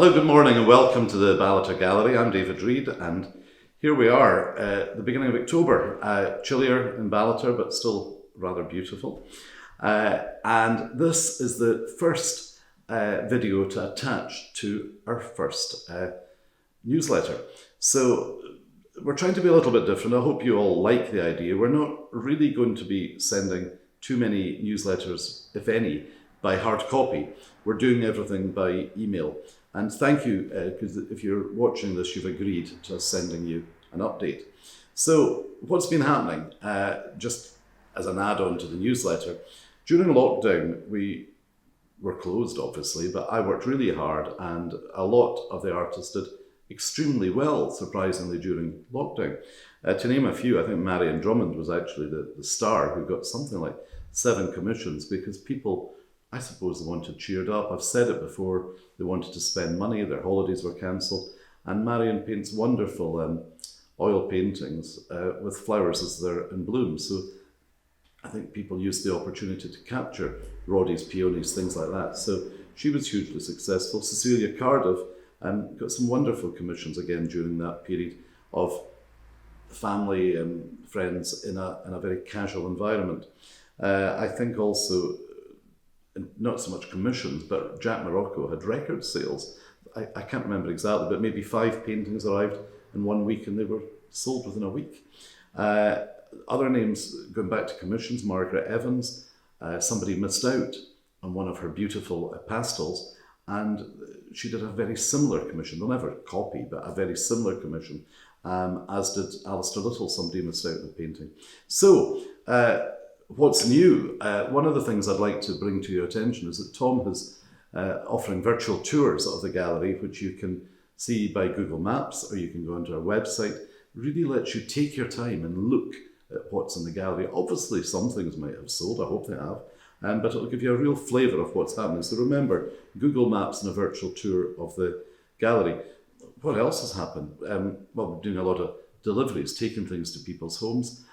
Hello, good morning and welcome to the Ballater Gallery. I'm David Reid and here we are at the beginning of October, chillier in Ballater but still rather beautiful. And this is the first video to attach to our first newsletter. So we're trying to be a little bit different. I hope you all like the idea. We're not really going to be sending too many newsletters, if any, by hard copy. We're doing everything by email. And thank you, because if you're watching this, you've agreed to us sending you an update. So what's been happening, just as an add-on to the newsletter, during lockdown, we were closed, obviously, but I worked really hard and a lot of the artists did extremely well, surprisingly, during lockdown. To name a few, I think MARION DRUMMOND was actually the star who got something like 7 commissions because people, I suppose, they wanted cheered up. I've said it before, they wanted to spend money, their holidays were cancelled, and Marion paints wonderful oil paintings with flowers as they're in bloom. So I think people used the opportunity to capture Roddies, peonies, things like that. So she was hugely successful. CECILIA Cardiff got some wonderful commissions again during that period of family and friends in a very casual environment. I think also, not so much commissions, but Jack Morocco had record sales. I can't remember exactly, but maybe 5 paintings arrived in 1 week and they were sold within a week. Other names going back to commissions, Margaret Evans, somebody missed out on one of her beautiful pastels and she did a very similar commission. They'll never copy, but a very similar commission, as did Alistair Little, somebody missed out on a painting. So, what's new? One of the things I'd like to bring to your attention is that Tom is offering virtual tours of the gallery, which you can see by Google Maps or you can go onto our website. Really lets you take your time and look at what's in the gallery. Obviously, some things might have sold, I hope they have, but it'll give you a real flavour of what's happening. So remember, Google Maps and a virtual tour of the gallery. What else has happened? Well, we're doing a lot of deliveries, taking things to people's homes.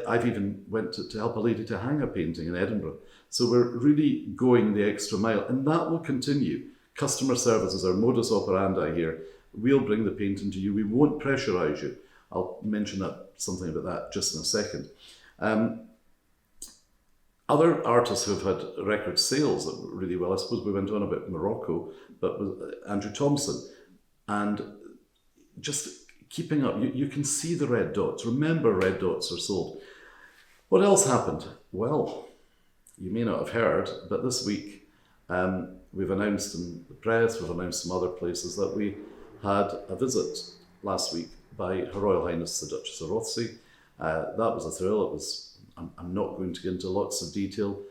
I've even went to help a lady to hang a painting in Edinburgh. So we're really going the extra mile and that will continue. Customer service is our modus operandi here. We'll bring the painting to you. We won't pressurise you. I'll mention something about that just in a second. Other artists who've had record sales that were really well, I suppose we went on about Morocco, but with Andrew Thompson. And just keeping up, you can see the red dots. Remember, red dots are sold. What else happened? Well, you may not have heard, but this week we've announced in the press, we've announced some other places that we had a visit last week by Her Royal Highness the Duchess of Rothesay. That was a thrill. It was. I'm not going to get into lots of detail.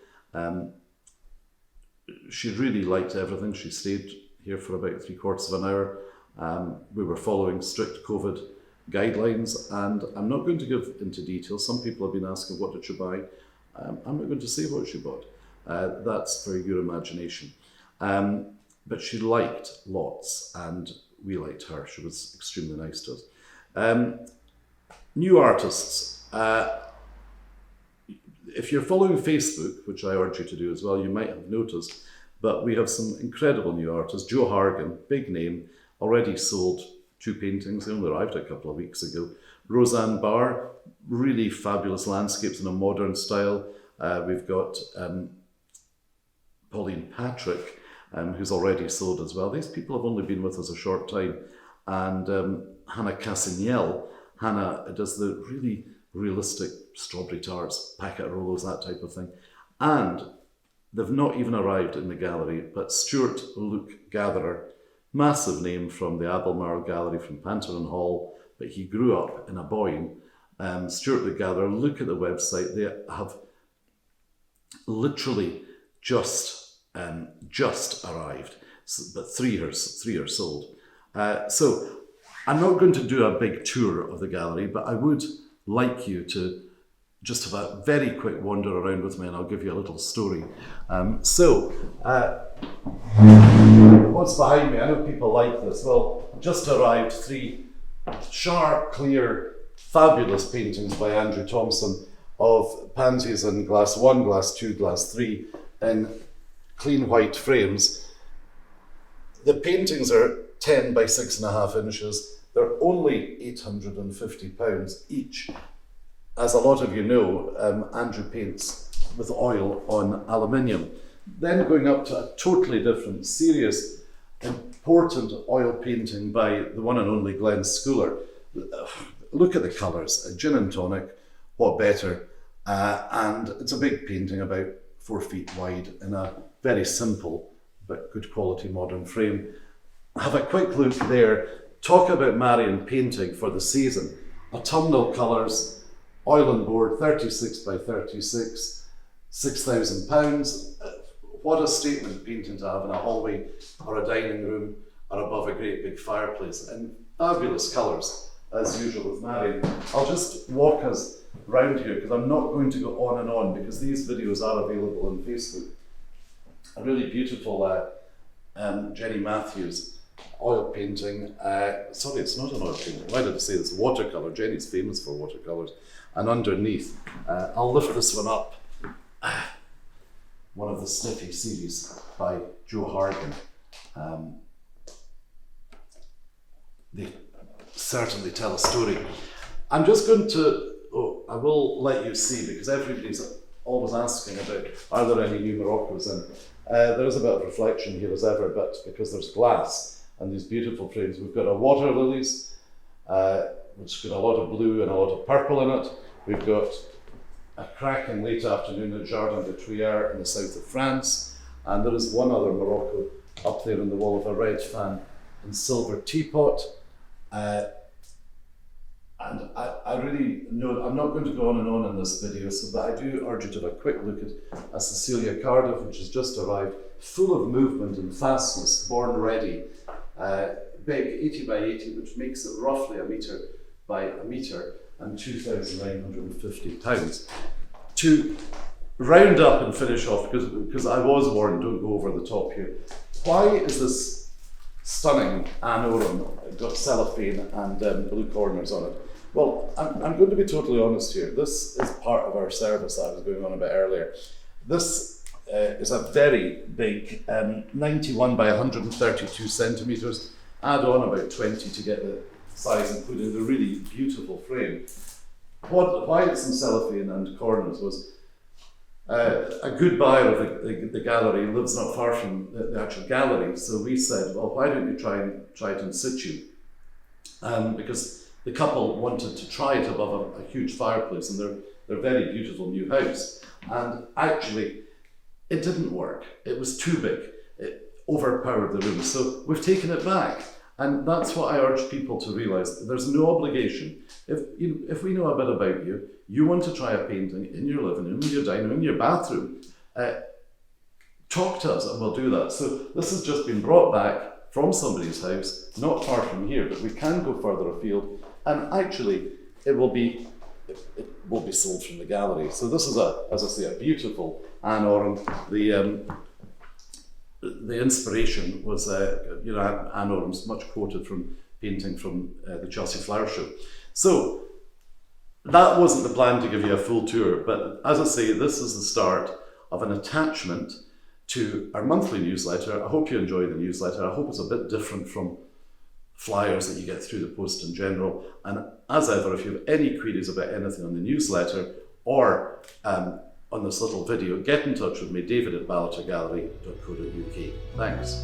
She really liked everything. She stayed here for about 3/4 of an hour. We were following strict COVID guidelines, and I'm not going to give into detail. Some people have been asking, what did she buy? I'm not going to say what she bought. That's for your imagination. But she liked lots, and we liked her. She was extremely nice to us. New artists. If you're following Facebook, which I urge you to do as well, you might have noticed, but we have some incredible new artists. Joe Hargan, big name, already sold 2 paintings. They only arrived a couple of weeks ago. ROSANNE BARR, really fabulous landscapes in a modern style. We've got Pauline Patrick, who's already sold as well. These people have only been with us a short time. And Hannah Cassignel. Hannah does the really realistic strawberry tarts, packet rolos, that type of thing. And they've not even arrived in the gallery, but Stuart Luke Gatherer, massive name from the Aberdeenshire Gallery from Panton Hall, but he grew up in Aboyne. Stuart Luke Gatherer, look at the website, they have literally just arrived, but three are sold. So I'm not going to do a big tour of the gallery, but I would like you to just have a very quick wander around with me and I'll give you a little story. What's behind me? I know people like this. Well, just arrived 3 sharp, clear, fabulous paintings by Andrew Thompson of pansies in glass 1, glass 2, glass 3 in clean white frames. The paintings are 10 by 6.5 inches. They're only £850 each. As a lot of you know, Andrew paints with oil on aluminium. Then going up to a totally different, serious, important oil painting by the one and only Glenn Schooler. Look at the colours, a gin and tonic, what better? And it's a big painting, about 4 feet wide, in a very simple but good quality modern frame. Have a quick look there. Talk about MARION painting for the season. Autumnal colours, oil on board, 36 by 36, £6,000. What a statement painting to have in a hallway or a dining room or above a great big fireplace. And fabulous colours, as usual with MARION. I'll just walk us round here because I'm not going to go on and on because these videos are available on Facebook. A really beautiful Jenny Matthews oil painting. Sorry, it's not an oil painting. Why did I say this? Watercolour. Jenny's famous for watercolours. And underneath, I'll lift this one up. One of the Sniffy series by Joe Hargan. They certainly tell a story. I'm just going to, I will let you see because everybody's always asking about, are there any new Moroccos? And there is a bit of reflection here as ever, but because there's glass and these beautiful frames. We've got our water lilies, which got a lot of blue and a lot of purple in it. We've got a cracking late afternoon at Jardin de Tuileries in the south of France. And there is one other Morocco up there in the wall of a red fan and silver teapot. And I really know, I'm not going to go on and on in this video, but I do urge you to have a quick look at a CECILIA Cardiff, which has just arrived, full of movement and fastness, born ready, big, 80 by 80, which makes it roughly a metre by a metre, and £2,950. To round up and finish off, because I was warned, don't go over the top here, why is this stunning anorum got cellophane and blue corners on it? Well, I'm going to be totally honest here. This is part of our service that I was going on about earlier. This is a very big 91 by 132 centimetres. Add on about 20 to get the size and put in the really beautiful frame. Why it's in cellophane and corners was a good buyer of the gallery lives not far from the actual gallery, so we said, well, why don't you try it in situ? Because the couple wanted to try it above a huge fireplace in their very beautiful new house. And actually, it didn't work. It was too big. It overpowered the room. So we've taken it back. And that's what I urge people to realise. There's no obligation. If we know a bit about you, you want to try a painting in your living room, in your dining room, in your bathroom, talk to us and we'll do that. So this has just been brought back from somebody's house, not far from here, but we can go further afield. And actually, it will be sold from the gallery. So this is as I say, a beautiful anorum. The inspiration was, anorums, much quoted from painting from the Chelsea Flower Show. So that wasn't the plan to give you a full tour, but as I say, this is the start of an attachment to our monthly newsletter. I hope you enjoy the newsletter. I hope it's a bit different from flyers that you get through the post in general. And as ever, if you have any queries about anything on the newsletter or on this little video, get in touch with me, David@ballatergallery.co.uk. Thanks.